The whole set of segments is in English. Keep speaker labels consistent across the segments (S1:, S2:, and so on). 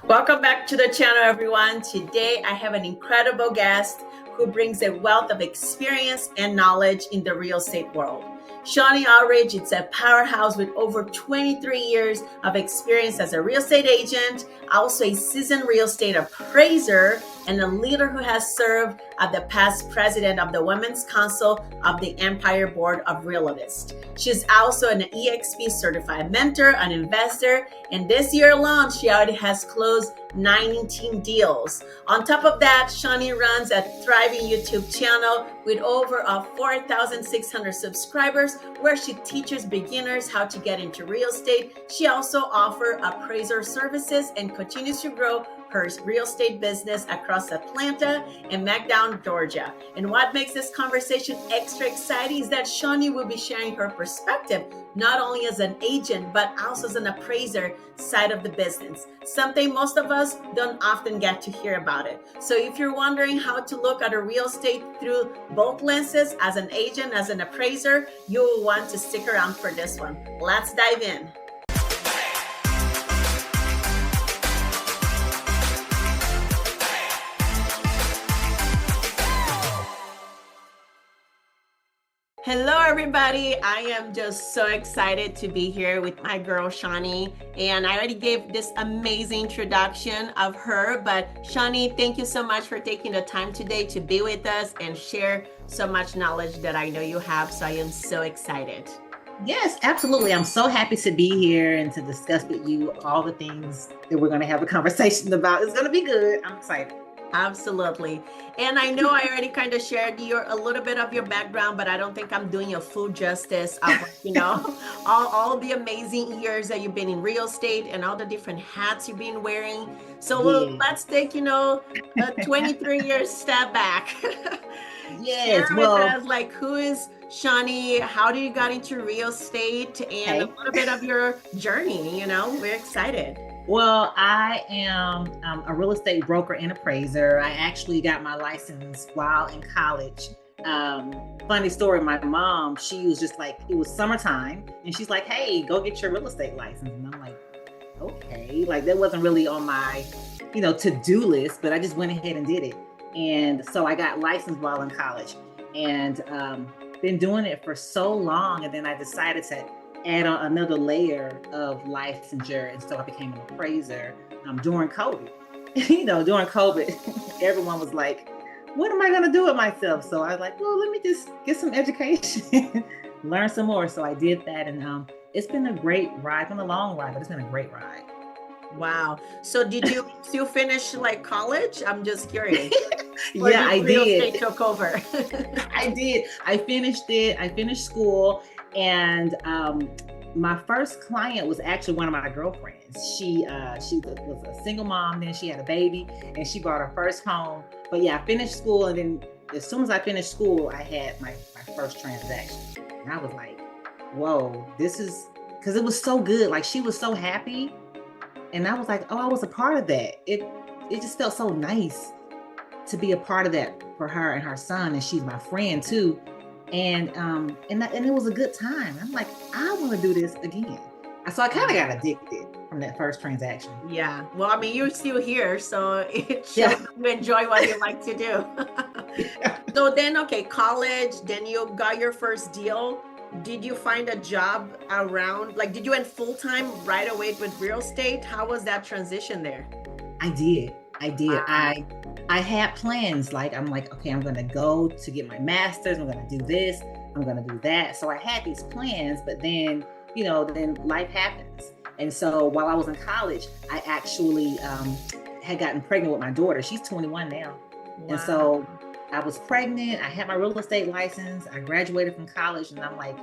S1: Welcome back to the channel, everyone. Today, I have an incredible guest who brings a wealth of experience and knowledge in the real estate world. Shonnie Alridge is a powerhouse with over 23 years of experience as a real estate agent, also a seasoned real estate appraiser, and a leader who has served as the past president of the Women's Council of the Empire Board of Realtist. She's also an EXP certified mentor, an investor, and this year alone, she already has closed 19 deals. On top of that, Shonnie runs a thriving YouTube channel with over 4,600 subscribers where she teaches beginners how to get into real estate. She also offers appraiser services and continues to grow her real estate business across Atlanta and McDown, Georgia. And what makes this conversation extra exciting is that Shonnie will be sharing her perspective, not only as an agent, but also as an appraiser side of the business, something most of us don't often get to hear about it. So if you're wondering how to look at a real estate through both lenses, as an agent, as an appraiser, you will want to stick around for this one. Let's dive in. Hello, everybody. I am just so excited to be here with my girl, Shonnie. And I already gave this amazing introduction of her, but Shonnie, thank you so much for taking the time today to be with us and share so much knowledge that I know you have. So I am so excited.
S2: Yes, absolutely. I'm so happy to be here and to discuss with you all the things that we're going to have a conversation about. It's going to be good. I'm excited.
S1: Absolutely. And I know I already kind of shared a little bit of your background, but I don't think I'm doing you full justice of, all the amazing years that you've been in real estate and all the different hats you've been wearing. So let's take, a 23-year step back.
S2: Yes.
S1: Share with us, like, who is Shonnie? How did you got into real estate and a little bit of your journey? We're excited.
S2: Well, I am a real estate broker and appraiser. I actually got my license while in college. Funny story, my mom, she was just like, it was summertime, and she's like, hey, go get your real estate license. And I'm like, okay. Like, that wasn't really on my, to-do list, but I just went ahead and did it. And so I got licensed while in college and been doing it for so long. And then I decided to add on another layer of licensure, and so I became an appraiser during COVID. During COVID, everyone was like, what am I going to do with myself? So I was like, well, let me just get some education, learn some more. So I did that, and it's been a great ride. It's been a long ride, but it's been a great ride.
S1: Wow. So did you still finish like college? I'm just curious.
S2: Yeah, I
S1: real
S2: did.
S1: estate took over.
S2: I did. I finished it. I finished school. And my first client was actually one of my girlfriends. She was a single mom, then she had a baby, and she bought her first home. But yeah, I finished school, and then as soon as I finished school, I had my first transaction. And I was like, whoa, this is, because it was so good. Like, she was so happy. And I was like, oh, I was a part of that. It just felt so nice to be a part of that for her and her son. And she's my friend too. And it was a good time. I'm like, I want to do this again. So I kind of got addicted from that first transaction.
S1: Yeah. Well, I mean, you're still here, so it shows you enjoy what you like to do. So then, okay, college, then you got your first deal. Did you find a job around, like, did you went full-time right away with real estate? How was that transition there?
S2: I did.
S1: Wow.
S2: I had plans. Like, I'm like, okay, I'm going to go to get my master's. I'm going to do this. I'm going to do that. So I had these plans, but then, then life happens. And so while I was in college, I actually had gotten pregnant with my daughter. She's 21 now. Wow. And so I was pregnant. I had my real estate license. I graduated from college, and I'm like,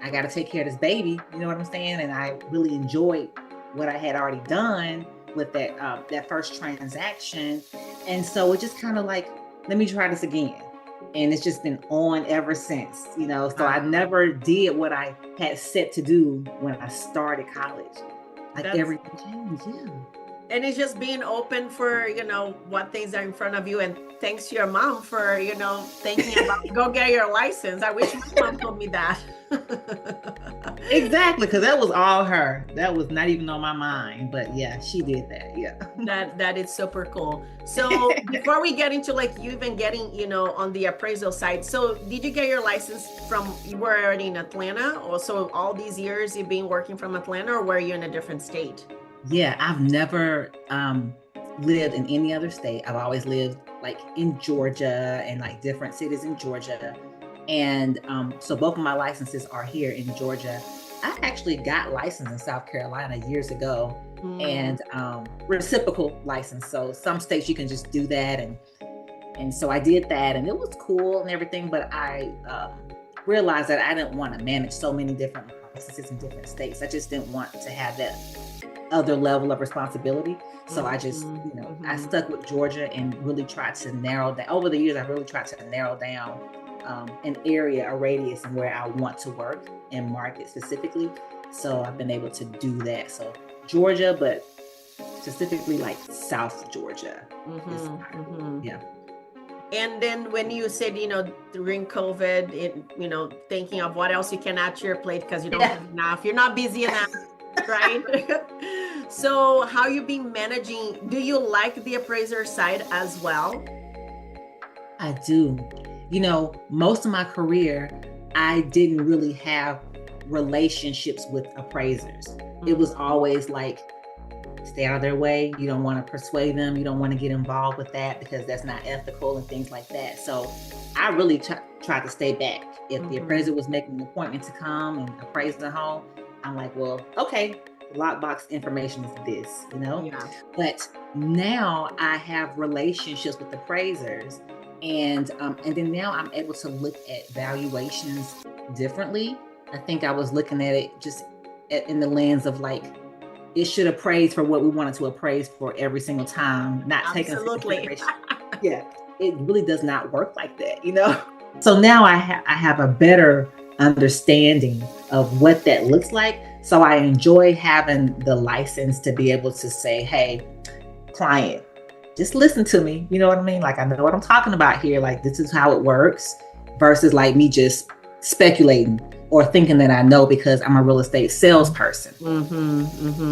S2: I got to take care of this baby. You know what I'm saying? And I really enjoyed what I had already done with that first transaction. And so it just kind of like, let me try this again. And it's just been on ever since, so I never did what I had set to do when I started college. Like, everything changed. Yeah.
S1: And it's just being open for, what things are in front of you. And thanks to your mom for, thinking about go get your license. I wish my mom told me that.
S2: Exactly, because that was all her. That was not even on my mind. But yeah, she did that. Yeah.
S1: That is super cool. So before we get into like you even getting, on the appraisal side, so did you get your license you were already in Atlanta? Or so all these years you've been working from Atlanta, or were you in a different state?
S2: Yeah, I've never lived in any other state. I've always lived like in Georgia and like different cities in Georgia. And so both of my licenses are here in Georgia. I actually got licensed in South Carolina years ago, and reciprocal license. So some states you can just do that. And so I did that, and it was cool and everything. But I realized that I didn't want to manage so many different licenses in different states. I just didn't want to have that other level of responsibility. So I just, I stuck with Georgia and really tried to narrow down. Over the years, I've really tried to narrow down an area, a radius, and where I want to work and market specifically. So I've been able to do that. So Georgia, but specifically like South Georgia. Yeah.
S1: And then when you said, during COVID, thinking of what else you can add to your plate because you don't have enough, you're not busy enough, right? So how you been managing? Do you like the appraiser side as well?
S2: I do. Most of my career, I didn't really have relationships with appraisers. It was always like, stay out of their way. You don't want to persuade them. You don't want to get involved with that because that's not ethical and things like that. So I really tried to stay back. If the appraiser was making an appointment to come and appraise the home, I'm like, well, okay, lockbox information is this, Yeah. But now I have relationships with appraisers. And then now I'm able to look at valuations differently. I think I was looking at it just in the lens of like, it should appraise for what we wanted to appraise for every single time, not taking into consideration. Yeah, it really does not work like that, So now I have a better understanding of what that looks like. So I enjoy having the license to be able to say, hey, client, just listen to me. You know what I mean? Like, I know what I'm talking about here. Like, this is how it works versus like me just speculating or thinking that I know because I'm a real estate salesperson.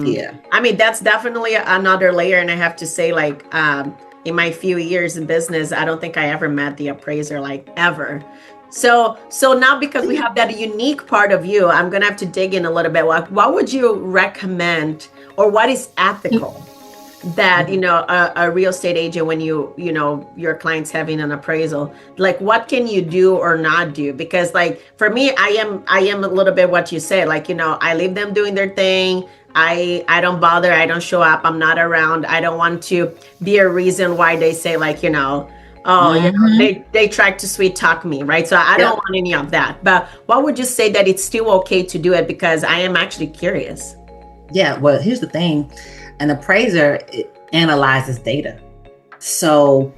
S2: Yeah.
S1: I mean, that's definitely another layer. And I have to say, like, in my few years in business, I don't think I ever met the appraiser, like ever. So now because we have that unique part of you, I'm going to have to dig in a little bit. What would you recommend, or what is ethical that, a real estate agent, when your client's having an appraisal, like what can you do or not do? Because like, for me, I am a little bit what you said, like, I leave them doing their thing. I don't bother. I don't show up. I'm not around. I don't want to be a reason why they say like, they tried to sweet talk me, right? So I don't want any of that. But what would you say that it's still okay to do it? Because I am actually curious.
S2: Yeah, well, here's the thing. An appraiser analyzes data. So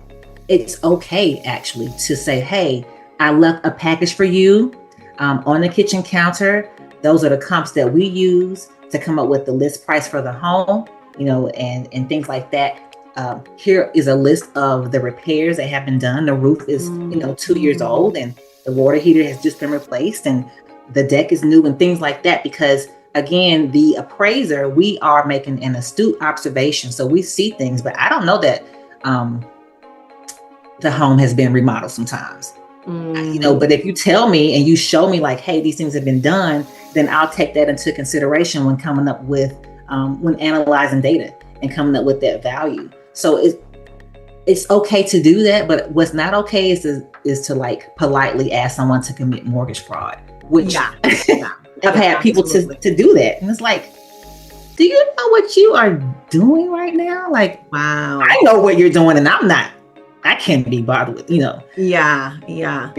S2: it's okay actually to say, hey, I left a package for you on the kitchen counter. Those are the comps that we use to come up with the list price for the home, and things like that. Here is a list of the repairs that have been done. The roof is, 2 years old and the water heater has just been replaced and the deck is new and things like that. Because again, the appraiser, we are making an astute observation. So we see things, but I don't know that the home has been remodeled sometimes. But if you tell me and you show me like, hey, these things have been done, then I'll take that into consideration when coming up with, when analyzing data and coming up with that value. So it's okay to do that, but what's not okay is to like politely ask someone to commit mortgage fraud, which I've had people to do that. And it's like, do you know what you are doing right now? Like,
S1: wow,
S2: I know what you're doing and I can't be bothered with,
S1: Yeah.
S2: Yeah.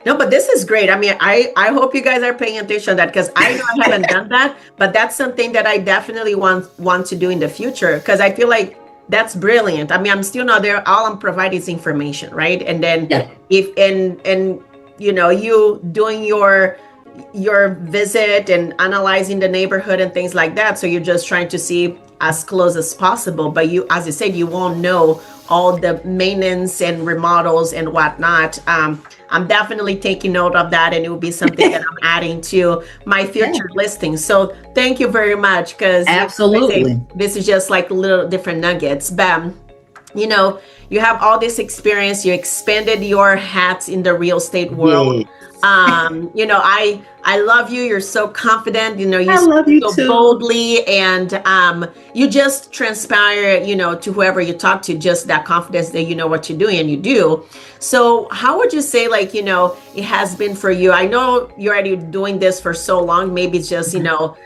S1: No, but this is great. I mean, I hope you guys are paying attention to that, because I know I haven't done that, but that's something that I definitely want to do in the future, because I feel like that's brilliant. I mean, I'm still not there. All I'm providing is information, right? And then if you doing your visit and analyzing the neighborhood and things like that. So you're just trying to see as close as possible. But you, as you said, you won't know all the maintenance and remodels and whatnot. I'm definitely taking note of that, and it will be something that I'm adding to my future listings. So thank you very much, because
S2: Absolutely.
S1: this is just like little different nuggets. But you know, you have all this experience, you expanded your hats in the real estate world.
S2: Yes.
S1: You know, I love you. You're so confident, you know, you
S2: I love
S1: speak
S2: you
S1: so
S2: too.
S1: boldly, and you just transpire, you know, to whoever you talk to, just that confidence that you know what you're doing, and you do. So how would you say, like, you know, it has been for you? I know you're already doing this for so long, maybe it's just, you know,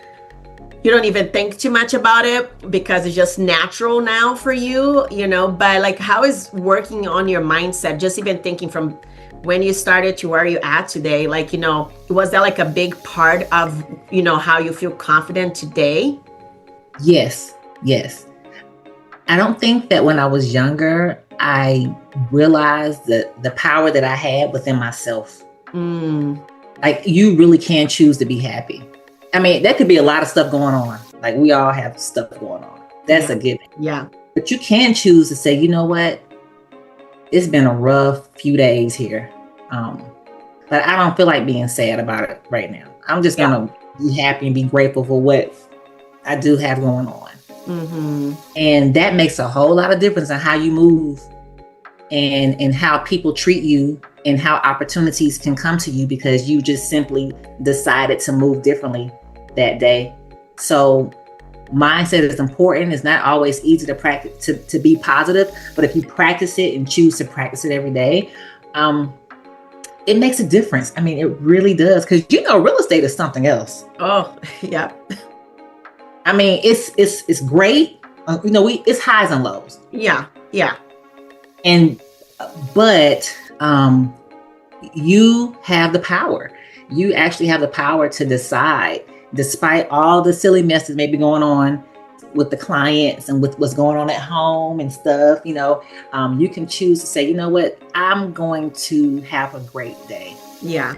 S1: you don't even think too much about it because it's just natural now for you, you know, but like, how is working on your mindset, just even thinking from when you started to where you at today, like, you know, was that like a big part of, you know, how you feel confident today?
S2: Yes. I don't think that when I was younger, I realized the power that I had within myself. Like, you really can choose to be happy. I mean, there could be a lot of stuff going on. Like, we all have stuff going on. That's a given.
S1: Yeah.
S2: But you can choose to say, you know what? It's been a rough few days here. But I don't feel like being sad about it right now. I'm just going to be happy and be grateful for what I do have going on. And that makes a whole lot of difference in how you move and how people treat you and how opportunities can come to you, because you just simply decided to move differently that day. So mindset is important. It's not always easy to practice, to be positive, but if you practice it and choose to practice it every day, it makes a difference. I mean, it really does, because you know, real estate is something else.
S1: Oh, yeah.
S2: I mean, it's great. You know, it's highs and lows.
S1: Yeah.
S2: But you have the power. You actually have the power to decide, despite all the silly mess that may be going on with the clients and with what's going on at home and stuff. You know, you can choose to say, you know what, I'm going to have a great day.
S1: Yeah.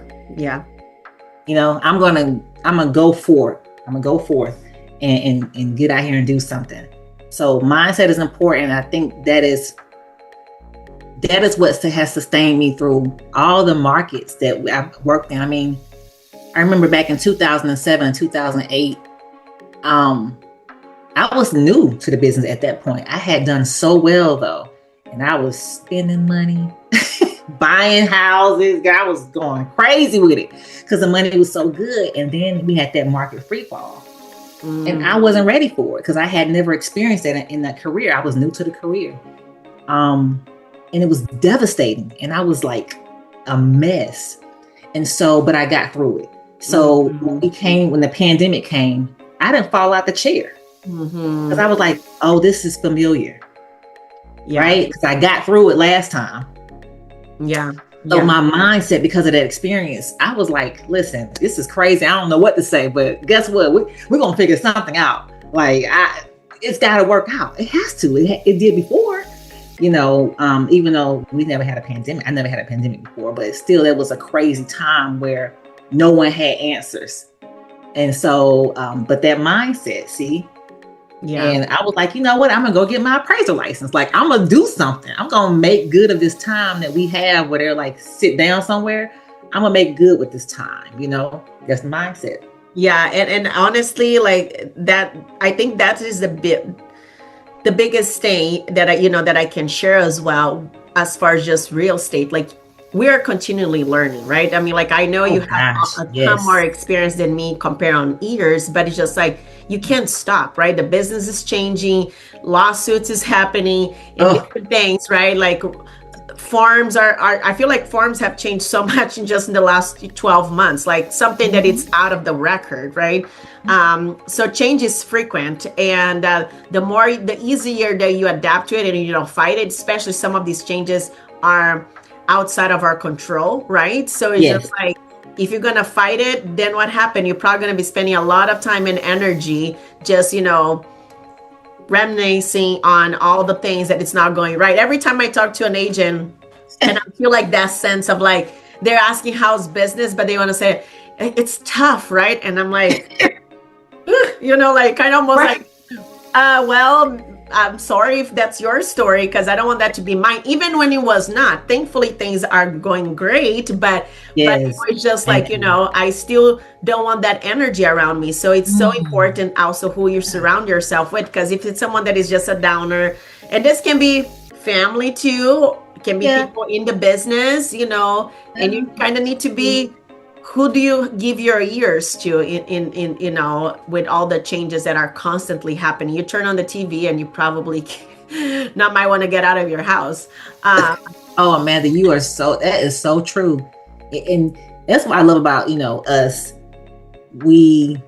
S2: You know, I'm gonna go forth. I'm gonna go forth and get out here and do something. So mindset is important. I think that is what has sustained me through all the markets that I've worked in. I mean, I remember back in 2007, 2008, I was new to the business at that point. I had done so well though, and I was spending money, buying houses. I was going crazy with it because the money was so good. And then we had that market free fall. And I wasn't ready for it because I had never experienced that in that career. I was new to the career. And it was devastating. And I was like a mess. And so, but I got through it. So when the pandemic came, I didn't fall out the chair. Because I was like, oh, this is familiar. Yeah. Right? Because I got through it last time.
S1: Yeah.
S2: So my mindset, because of that experience, I was like, listen, this is crazy. I don't know what to say, but guess what? We're going to figure something out. Like, it's got to work out. It has to. It did before, you know, even though we never had a pandemic. I never had a pandemic before, but still, it was a crazy time where no one had answers. And so, but that mindset, see? Yeah. And I was like, you know what? I'm going to go get my appraiser license. Like, I'm going to do something. I'm going to make good of this time that we have where they're like, sit down somewhere. I'm going to make good with this time, you know? That's the mindset.
S1: Yeah. And honestly, like that, I think that is the biggest thing that I can share as well, as far as just real estate. Like, we are continually learning, right? I mean, like, I know you have a ton more experience than me compared on years, but it's just like, you can't stop, right? The business is changing, lawsuits is happening, and different things, right? Like, farms I feel like farms have changed so much in the last 12 months, like something that it's out of the record, right? So change is frequent, and the easier that you adapt to it and you don't fight it, especially some of these changes are outside of our control, right? So it's just like, if you're gonna fight it, then what happened? You're probably gonna be spending a lot of time and energy just, you know, reminiscing on all the things that it's not going right. Every time I talk to an agent, and I feel like that sense of like, they're asking how's business, but they want to say it's tough, right? And I'm like, you know, like, kind of almost like Well, I'm sorry if that's your story because I don't want that to be mine. Even when it was not, thankfully things are going great, but it
S2: Yes.
S1: was just like,
S2: Thank
S1: you
S2: you.
S1: know, I still don't want that energy around me. So it's so
S2: Mm.
S1: important also who you surround yourself with, because if it's someone that is just a downer, and this can be family too, it can be
S2: Yeah.
S1: people in the business, you know, and you kind of need to be, who do you give your ears to in you know, with all the changes that are constantly happening? You turn on the TV and you probably not might want to get out of your house.
S2: Oh, Amanda, that is so true. And that's what I love about, us. We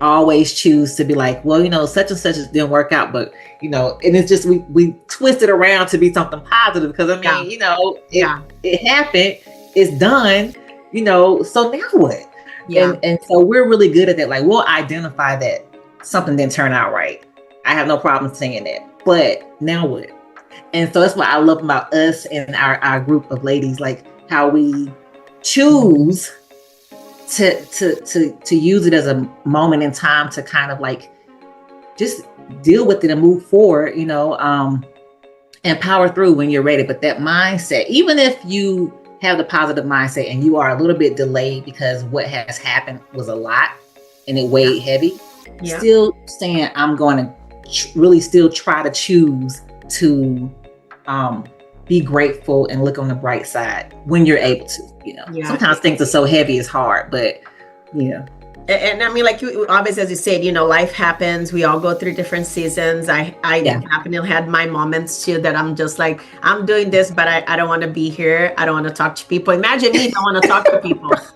S2: always choose to be like, well, such and such didn't work out, but and it's just we twist it around to be something positive because I
S1: Yeah,
S2: mean,
S1: yeah,
S2: it happened, it's done, so now what?
S1: yeah,
S2: And so we're really good at that. Like we'll identify that something didn't turn out right. I have no problem saying that. But now what? And so that's what I love about us and our group of ladies, like how we choose to use it as a moment in time to kind of like just deal with it and move forward, and power through when you're ready. But that mindset, even if you have the positive mindset and you are a little bit delayed because what has happened was a lot and it weighed heavy,
S1: yeah.
S2: still saying I'm going to really still try to choose to be grateful and look on the bright side when you're able to.
S1: Yeah.
S2: Sometimes things are so heavy it's hard, but yeah.
S1: And I mean, like you, obviously, as you said, life happens. We all go through different seasons. I
S2: Yeah.
S1: definitely had my moments too that I'm just like, I'm doing this, but I don't want to be here. I don't want to talk to people. Imagine me don't want to talk to people. But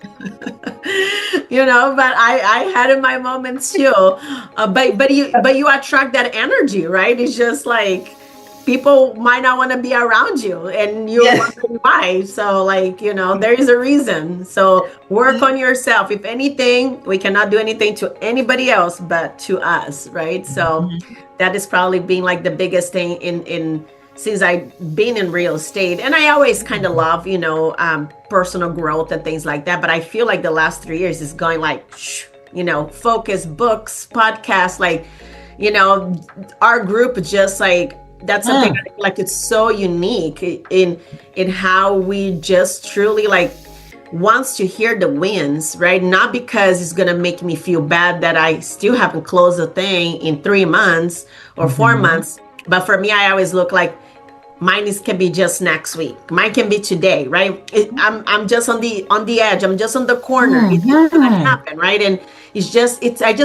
S1: I had in my moments too. But you attract that energy, right? It's just like people might not want to be around you and you're
S2: Yes.
S1: wondering why. So like, there is a reason. So work on yourself. If anything, we cannot do anything to anybody else but to us, right? So that is probably being like the biggest thing in since I've been in real estate. And I always kind of love, personal growth and things like that. But I feel like the last 3 years is going like, focus, books, podcasts, like, our group just like, that's something I feel like it's so unique in how we just truly like wants to hear the wins, right? Not because it's gonna make me feel bad that I still haven't closed a thing in 3 months or 4 months. But for me, I always look like mine can be just next week. Mine can be today, right? I'm just on the edge. I'm just on the corner. It's gonna happen, right? And I just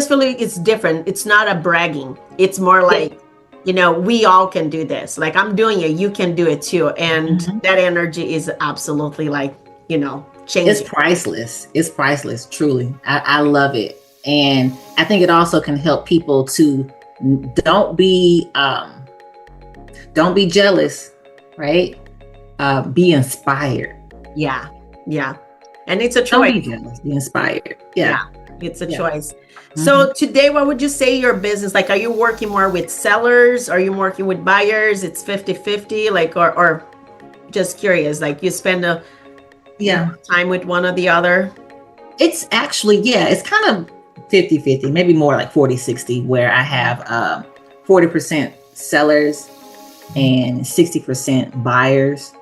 S1: feel like it's different. It's not a bragging. It's more like, we all can do this. Like I'm doing it, you can do it too. And that energy is absolutely like, changing.
S2: It's priceless. It's priceless, truly. I love it. And I think it also can help people to don't be jealous, right? Be inspired.
S1: Yeah. And it's a choice.
S2: Don't be jealous, be inspired. Yeah.
S1: It's a choice. So today, what would you say your business, like, are you working more with sellers? Are you working with buyers? It's 50-50, like, or just curious, like you spend time with one or the other?
S2: It's actually, it's kind of 50-50, maybe more like 40-60, where I have 40% sellers and 60% buyers.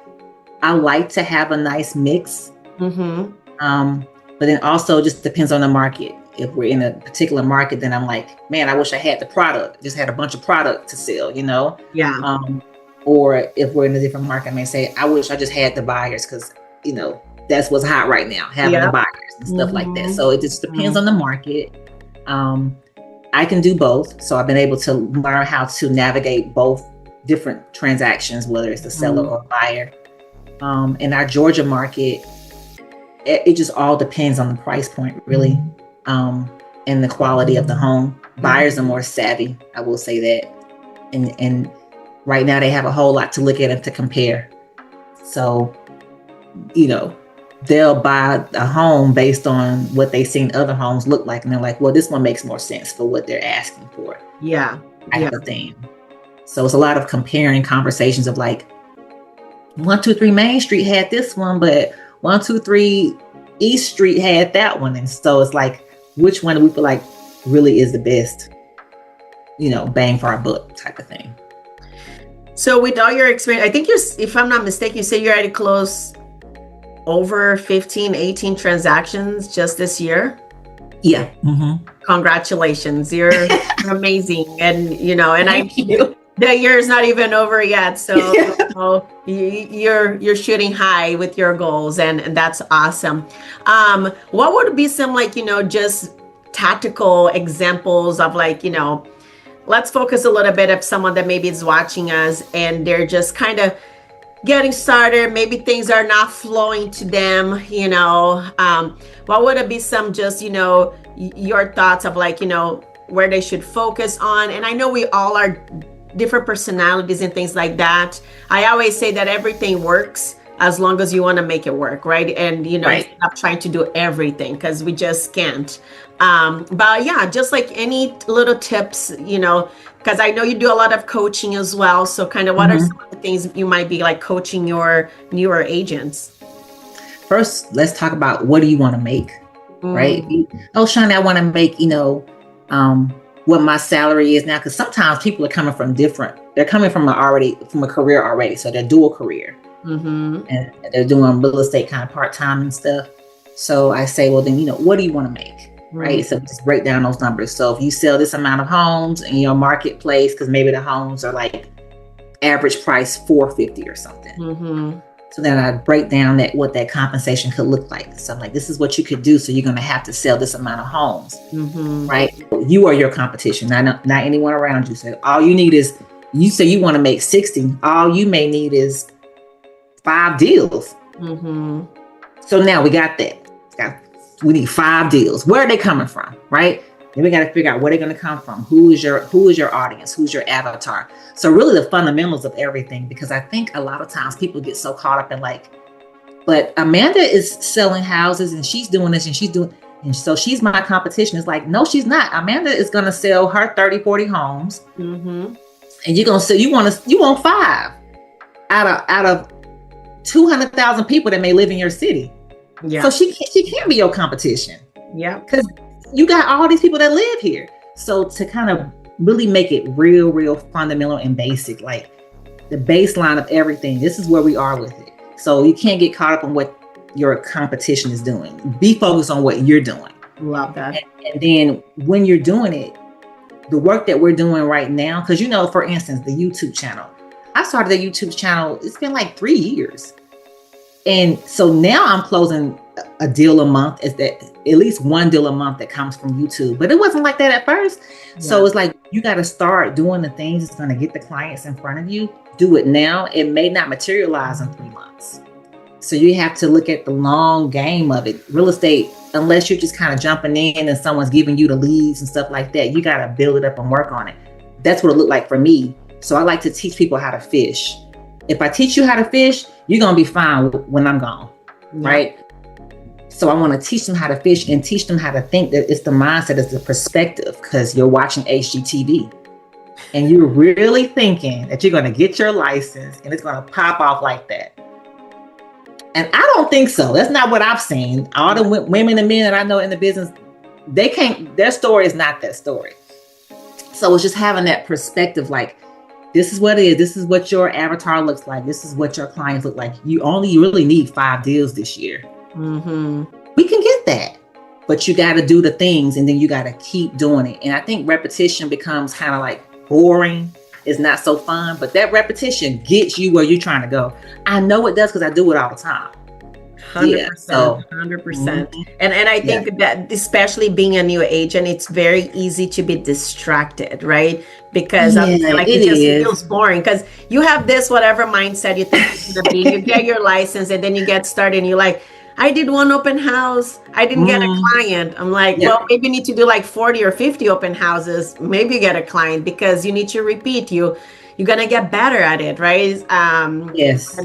S2: I like to have a nice mix. But then also just depends on the market. If we're in a particular market, then I'm like, man, I wish I had the product, just had a bunch of product to sell,
S1: Yeah.
S2: Or if we're in a different market, I may say, I wish I just had the buyers because, that's what's hot right now, having the buyers and stuff like that. So it just depends on the market. I can do both. So I've been able to learn how to navigate both different transactions, whether it's the seller or buyer. In our Georgia market, it just all depends on the price point, really, and the quality of the home. Buyers are more savvy, I will say that. And right now they have a whole lot to look at and to compare. So, they'll buy a home based on what they've seen other homes look like. And they're like, well, this one makes more sense for what they're asking for.
S1: Yeah.
S2: Type of thing. So it's a lot of comparing conversations of like, 123 Main Street had this one, but 123 East Street had that one. And so it's like, which one do we feel like really is the best? bang for our buck type of thing.
S1: So with all your experience, I think if I'm not mistaken, you said you already closed over 15, 18 transactions just this year.
S2: Yeah. Mm-hmm.
S1: Congratulations. You're amazing. And,
S2: Thank you.
S1: The year is not even over yet. So you're shooting high with your goals, and that's awesome. What would be some just tactical examples of let's focus a little bit of someone that maybe is watching us and they're just kind of getting started. Maybe things are not flowing to them, what would it be some just, your thoughts of where they should focus on? And I know we all are different personalities and things like that. I always say that everything works as long as you want to make it work, right? And,
S2: Right.
S1: stop trying to do everything because we just can't. But yeah, just like any little tips, because I know you do a lot of coaching as well. So kind of what are some of the things you might be coaching your newer agents?
S2: First, let's talk about what do you want to make, right? Oh, Shonnie, I want to make, what my salary is now. Because sometimes people are coming from they're coming from a career already. So they're dual career. And they're doing real estate kind of part-time and stuff. So I say, well, then, what do you want to make? Right. So just break down those numbers. So if you sell this amount of homes in your marketplace, because maybe the homes are average price $450 or something. So then I break down what that compensation could look like. So I'm like, this is what you could do. So you're going to have to sell this amount of homes, right? You are your competition, not anyone around you. So all you need is, you say you want to make 60. All you may need is 5 deals. So now we got that. We need 5 deals. Where are they coming from, right? Then we got to figure out where they're going to come from. Who is your audience? Who's your avatar? So really the fundamentals of everything, because I think a lot of times people get so caught up in but Amanda is selling houses and she's doing this and she's doing, and so she's my competition. It's like, no, she's not. Amanda is going to sell her 30, 40 homes. And you're going to sell, you want 5 out of 200,000 people that may live in your city. Yeah. So she can't be your competition. Yeah. Because you got all these people that live here. So to kind of really make it real fundamental and basic, the baseline of everything, this is where we are with it. So you can't get caught up on what your competition is doing. Be focused on what you're doing.
S1: Love that.
S2: And then when you're doing it, the work that we're doing right now, because for instance, the YouTube channel. I started the YouTube channel, it's been 3 years. And so now I'm closing a deal a month, is that at least 1 deal a month that comes from YouTube. But it wasn't like that at first. Yeah. So it's you got to start doing the things that's going to get the clients in front of you. Do it now. It may not materialize in 3 months. So you have to look at the long game of it. Real estate, unless you're just kind of jumping in and someone's giving you the leads and stuff like that, you got to build it up and work on it. That's what it looked like for me. So I like to teach people how to fish. If I teach you how to fish, you're going to be fine when I'm gone, right? So I want to teach them how to fish and teach them how to think. That it's the mindset, it's the perspective, because you're watching HGTV and you're really thinking that you're going to get your license and it's going to pop off like that. And I don't think so. That's not what I've seen. All the women and men that I know in the business, their story is not that story. So it's just having that perspective, this is what it is. This is what your avatar looks like. This is what your clients look like. You really need 5 deals this year. We can get that, but you got to do the things and then you got to keep doing it. And I think repetition becomes kind of boring. It's not so fun, but that repetition gets you where you're trying to go. I know it does because I do it all the time.
S1: 100%, 100%. And I think that especially being a new agent, it's very easy to be distracted, right? Because it just feels boring because you have this whatever mindset you think it's gonna be. You get your license and then you get started and you're like, I did 1 open house. I didn't get a client. I'm like, well, maybe you need to do 40 or 50 open houses. Maybe you get a client because you need to repeat. You're gonna get better at it, right?
S2: Yes.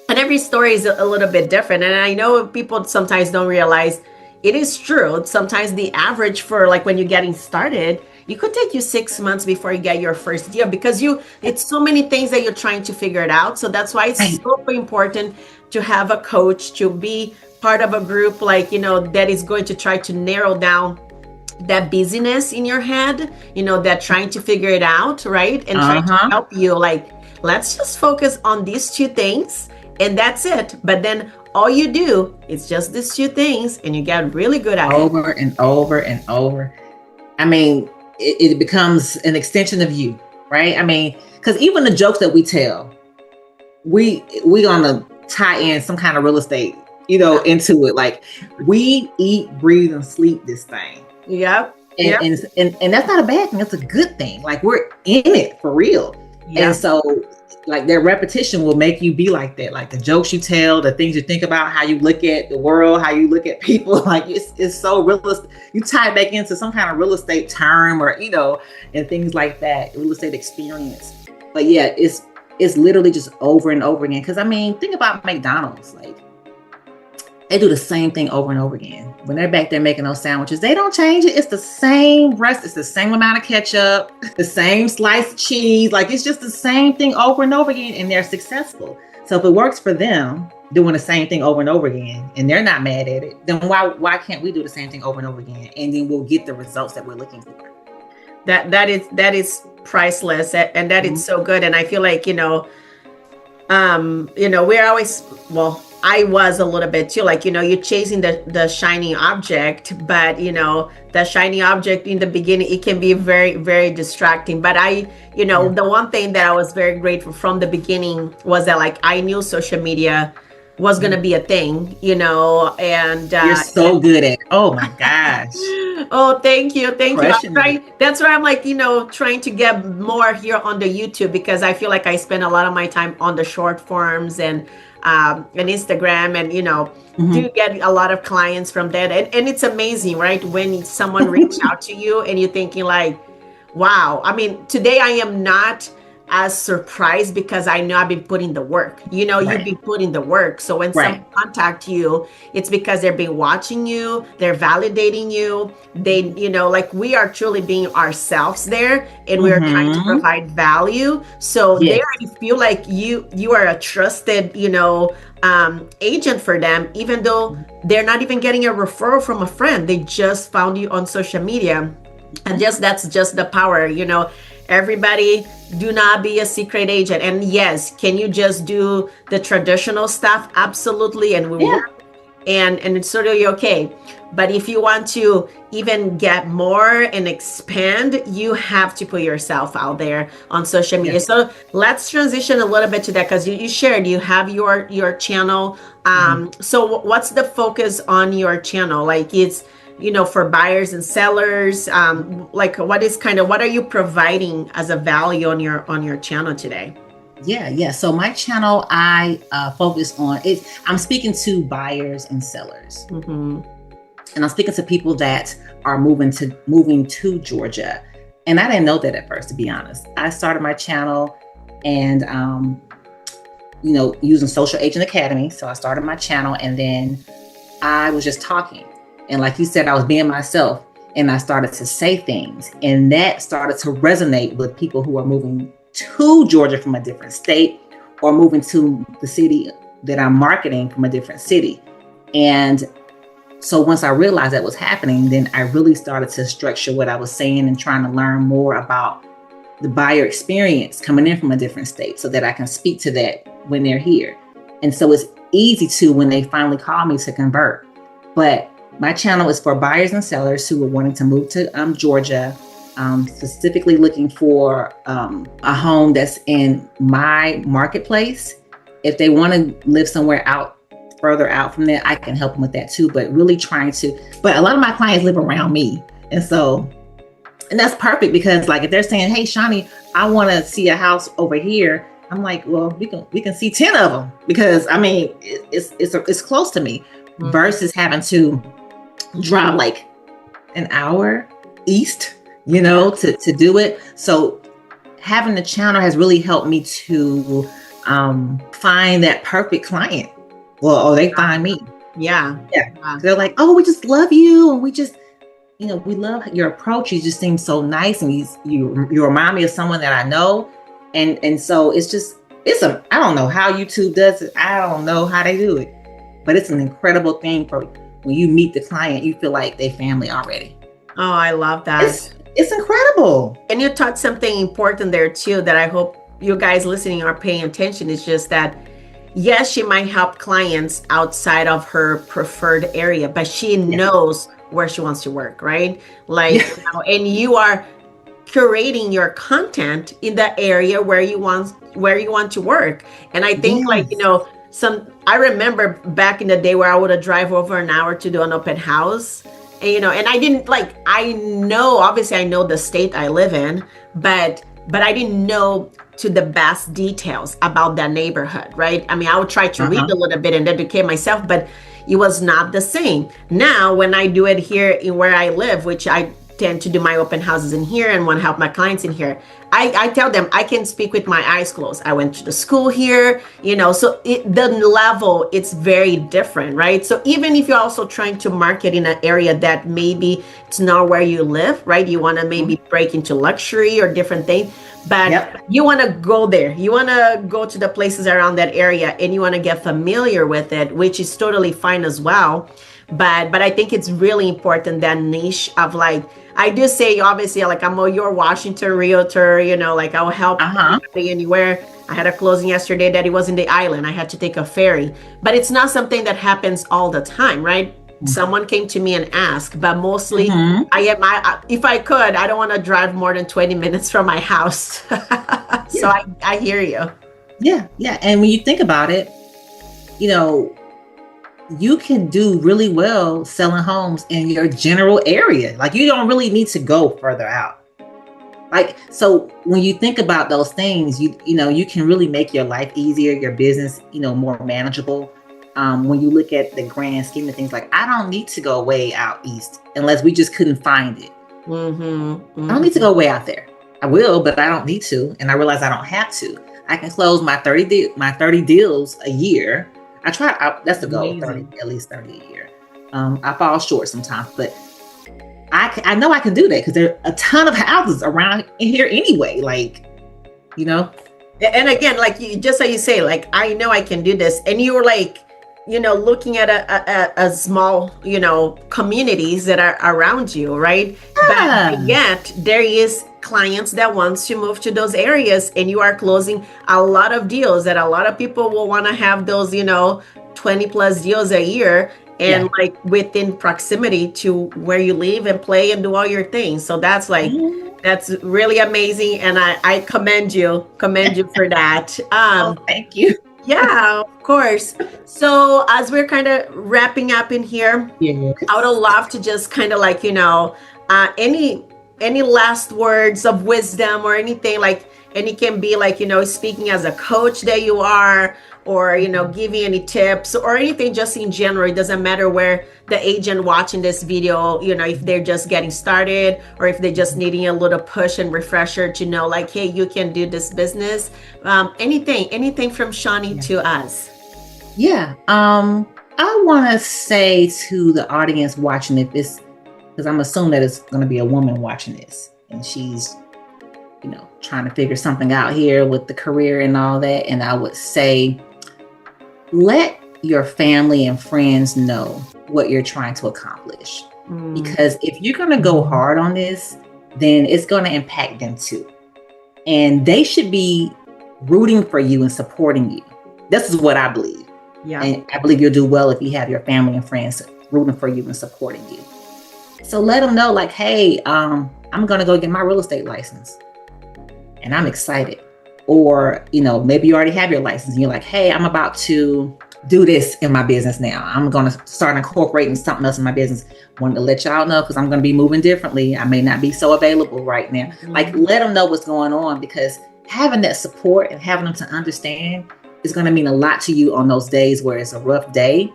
S1: And every story is a little bit different. And I know people sometimes don't realize it is true. Sometimes the average for when you're getting started, it could take you 6 months before you get your first deal because it's so many things that you're trying to figure it out. So that's why it's super important to have a coach, to be part of a group that is going to try to narrow down that busyness in your head, that trying to figure it out, right? And trying to help you, like, let's just focus on these two things and that's it. But then all you do is just these two things and you get really good at
S2: over and over and over. I mean, it becomes an extension of you, right? I mean, because even the jokes that we tell, we gonna tie in some kind of real estate, into it. Like, we eat, breathe, and sleep this thing.
S1: Yep.
S2: And that's not a bad thing. It's a good thing. Like, we're in it for real. Yep. And so, like, that repetition will make you be like that. Like, the jokes you tell, the things you think about, how you look at the world, how you look at people, like, it's so realistic. You tie it back into some kind of real estate term, or, and things like that, real estate experience. But yeah, it's literally just over and over again. Because, I mean, think about McDonald's. Like, they do the same thing over and over again. When they're back there making those sandwiches, they don't change it. It's the same rest. It's the same amount of ketchup, the same sliced cheese. Like, it's just the same thing over and over again, and they're successful. So if it works for them doing the same thing over and over again, and they're not mad at it, then why can't we do the same thing over and over again? And then we'll get the results that we're looking for.
S1: That is priceless, and that is so good. And I feel like, we're always, well, I was a little bit too, like, you're chasing the shiny object, but the shiny object in the beginning, it can be very, very distracting. But the one thing that I was very grateful from the beginning was that, like, I knew social media was going to be a thing, and
S2: you're so good at it. Oh my gosh.
S1: Oh, thank you. That's why I'm like, trying to get more here on the YouTube, because I feel like I spend a lot of my time on the short forms and Instagram, and do get a lot of clients from that. And it's amazing, right? When someone reaches out to you and you're thinking like, wow. I mean, today I am not as surprised because I know I've been putting the work. You've been putting the work. So when someone contact you, it's because they've been watching you, they're validating you. They, like, we are truly being ourselves there, and we're trying to provide value. So they already feel like you are a trusted, agent for them, even though they're not even getting a referral from a friend. They just found you on social media. And that's just the power, Everybody, do not be a secret agent. And yes, can you just do the traditional stuff? Absolutely. And we work. And it's totally okay. But if you want to even get more and expand, you have to put yourself out there on social media. Yes. So let's transition a little bit to that, because you shared you have your channel. So what's the focus on your channel? Like, it's for buyers and sellers, like, what are you providing as a value on your channel today?
S2: Yeah. So my channel, I focus on it. I'm speaking to buyers and sellers, and I'm speaking to people that are moving to Georgia. And I didn't know that at first, to be honest. I started my channel and using Social Agent Academy. So I started my channel, and then I was just talking. And like you said, I was being myself, and I started to say things, and that started to resonate with people who are moving to Georgia from a different state, or moving to the city that I'm marketing from a different city. And so once I realized that was happening, then I really started to structure what I was saying and trying to learn more about the buyer experience coming in from a different state, so that I can speak to that when they're here. And so it's easy to, when they finally call me, to convert. But my channel is for buyers and sellers who are wanting to move to Georgia, specifically looking for a home that's in my marketplace. If they want to live somewhere further out from there, I can help them with that too. But really but a lot of my clients live around me. And that's perfect, because, like, if they're saying, hey, Shonnie, I want to see a house over here, I'm like, well, we can see 10 of them, because I mean, it's close to me, versus having to drive like an hour east, to do it. So having the channel has really helped me to find that perfect client. Well, they find me.
S1: Yeah.
S2: They're like, oh, we just love you, and we just, we love your approach. You just seem so nice, and you remind me of someone that I know. And so I don't know how YouTube does it. I don't know how they do it, but it's an incredible thing for when you meet the client, you feel like they family already.
S1: Oh, I love that.
S2: It's incredible.
S1: And you taught something important there too that I hope you guys listening are paying attention. It's just that, yes, she might help clients outside of her preferred area, but she knows where she wants to work, right? Like, and you are curating your content in the area where you want to work. And I think I remember back in the day where I would drive over an hour to do an open house. And, and I didn't obviously I know the state I live in, but I didn't know to the best details about that neighborhood, right? I mean, I would try to read a little bit and educate myself, but it was not the same. Now, when I do it here in where I live, which I tend to do my open houses in here and want to help my clients in here, I tell them I can speak with my eyes closed. I went to the school here, so the level, it's very different, right? So even if you're also trying to market in an area that maybe it's not where you live, right? You want to maybe break into luxury or different things, but you want to go there. You want to go to the places around that area and you want to get familiar with it, which is totally fine as well. But I think it's really important, that niche of I do say, obviously, I'm your Washington realtor, I will help anybody anywhere. I had a closing yesterday that it was in the island. I had to take a ferry, but it's not something that happens all the time, right? Someone came to me and asked, but mostly if I could, I don't want to drive more than 20 minutes from my house. So I hear you.
S2: Yeah. And when you think about it, you can do really well selling homes in your general area. You don't really need to go further out. So when you think about those things, you can really make your life easier, your business, more manageable. When you look at the grand scheme of things, I don't need to go way out east unless we just couldn't find it. I don't need to go way out there. I will, but I don't need to. And I realize I don't have to. I can close my 30 deals a year. That's the goal, 30, at least 30 a year. I fall short sometimes, but I know I can do that because there are a ton of houses around here anyway,
S1: And again, just so you say, I know I can do this. And you were looking at a small, communities that are around you, right? But yet there is clients that wants to move to those areas, and you are closing a lot of deals that a lot of people will want to have those, 20 plus deals a year, and within proximity to where you live and play and do all your things. So that's that's really amazing. And I commend you for that.
S2: Thank you.
S1: Yeah, of course. So as we're kind of wrapping up in here, I would love to just kind of any last words of wisdom or anything, and it can be speaking as a coach that you are, or giving any tips or anything just in general. It doesn't matter where the agent watching this video, if they're just getting started or if they're just needing a little push and refresher to know hey, you can do this business. Anything from Shonnie to us.
S2: I want to say to the audience watching it, because I'm assuming that it's going to be a woman watching this, and she's, trying to figure something out here with the career and all that. And I would say, let your family and friends know what you're trying to accomplish. Because if you're going to go hard on this, then it's going to impact them too. And they should be rooting for you and supporting you. This is what I believe. Yeah. And I believe you'll do well if you have your family and friends rooting for you and supporting you. So let them know hey, I'm going to go get my real estate license. And I'm excited. Or, maybe you already have your license and you're hey, I'm about to do this in my business now. I'm going to start incorporating something else in my business. Wanted to let y'all know because I'm going to be moving differently. I may not be so available right now. Let them know what's going on, because having that support and having them to understand is going to mean a lot to you on those days where it's a rough day.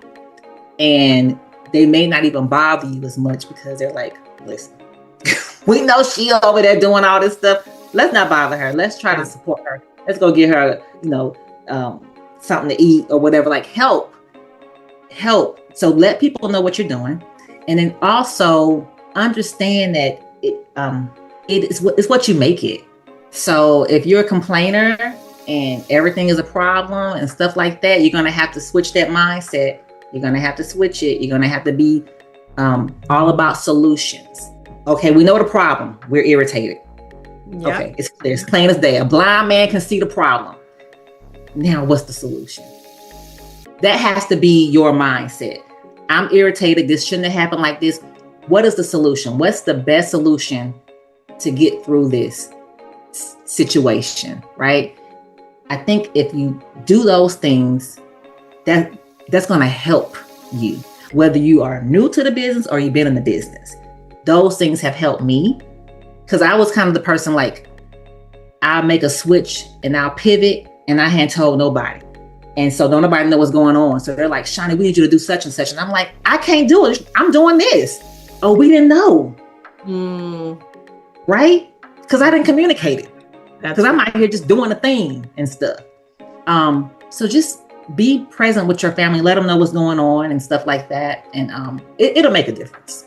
S2: And they may not even bother you as much because they're listen, we know she over there doing all this stuff. Let's not bother her. Let's try to support her. Let's go get her, something to eat or whatever. Help. So let people know what you're doing. And then also understand that it's what you make it. So if you're a complainer and everything is a problem and stuff like that, you're going to have to switch that mindset. You're going to have to switch it. You're going to have to be all about solutions. Okay, we know the problem. We're irritated.
S1: Yeah.
S2: Okay, it's clear. It's plain as day. A blind man can see the problem. Now, what's the solution? That has to be your mindset. I'm irritated. This shouldn't have happened like this. What is the solution? What's the best solution to get through this situation, right? I think if you do those things, that's going to help you, whether you are new to the business or you've been in the business. Those things have helped me, because I was kind of the person like, I'll make a switch and I'll pivot, and I hadn't told nobody. And so don't nobody know what's going on. So they're like, Shonnie, we need you to do such and such. And I'm like, I can't do it. I'm doing this. Oh, we didn't know. Right? Because I didn't communicate it. Because I'm out here just doing the thing and stuff. So just be present with your family. Let them know what's going on and stuff like that. And it'll make a difference.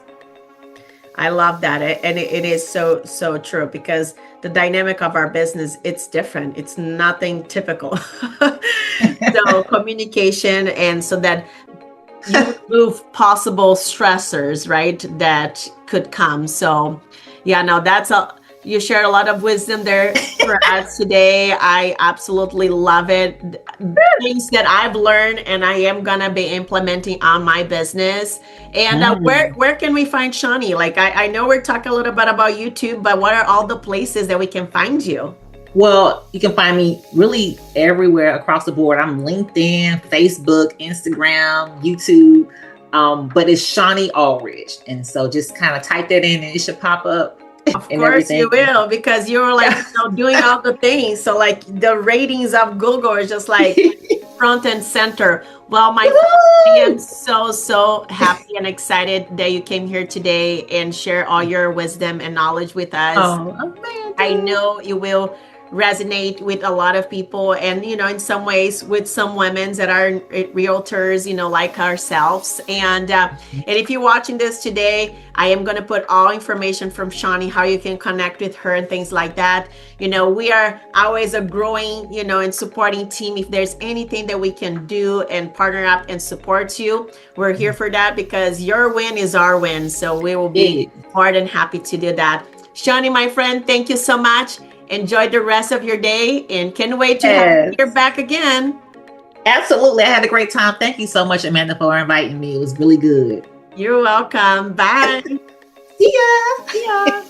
S1: I love that. And it is so true, because the dynamic of our business, it's different. It's nothing typical. So communication, and so that you remove possible stressors, right, that could come. So yeah, no, you shared a lot of wisdom there for us today. I absolutely love it. Things that I've learned and I am going to be implementing on my business. And where can we find Shonnie? Like, I know we're talking a little bit about YouTube, but what are all the places that we can find you?
S2: Well, you can find me really everywhere across the board. I'm LinkedIn, Facebook, Instagram, YouTube, but it's Shonnie Alridge. And so just kind of type that in and it should pop up.
S1: Of course you will, because you're like, doing all the things. So like the ratings of Google is just like front and center. Well, my friend, I am so happy and excited that you came here today and share all your wisdom and knowledge with us.
S2: Oh,
S1: I know you will resonate with a lot of people, and in some ways with some women that are realtors, like ourselves. And if you're watching this today, I am going to put all information from Shonnie, how you can connect with her and things like that. We are always a growing, and supporting team. If there's anything that we can do and partner up and support you, we're here for that, because your win is our win. So we will be more than happy to do that. Shonnie, my friend, thank you so much. Enjoy the rest of your day, and can't wait to have you here back again.
S2: Absolutely. I had a great time. Thank you so much, Amanda, for inviting me. It was really good.
S1: You're welcome. Bye.
S2: See ya.
S1: See ya.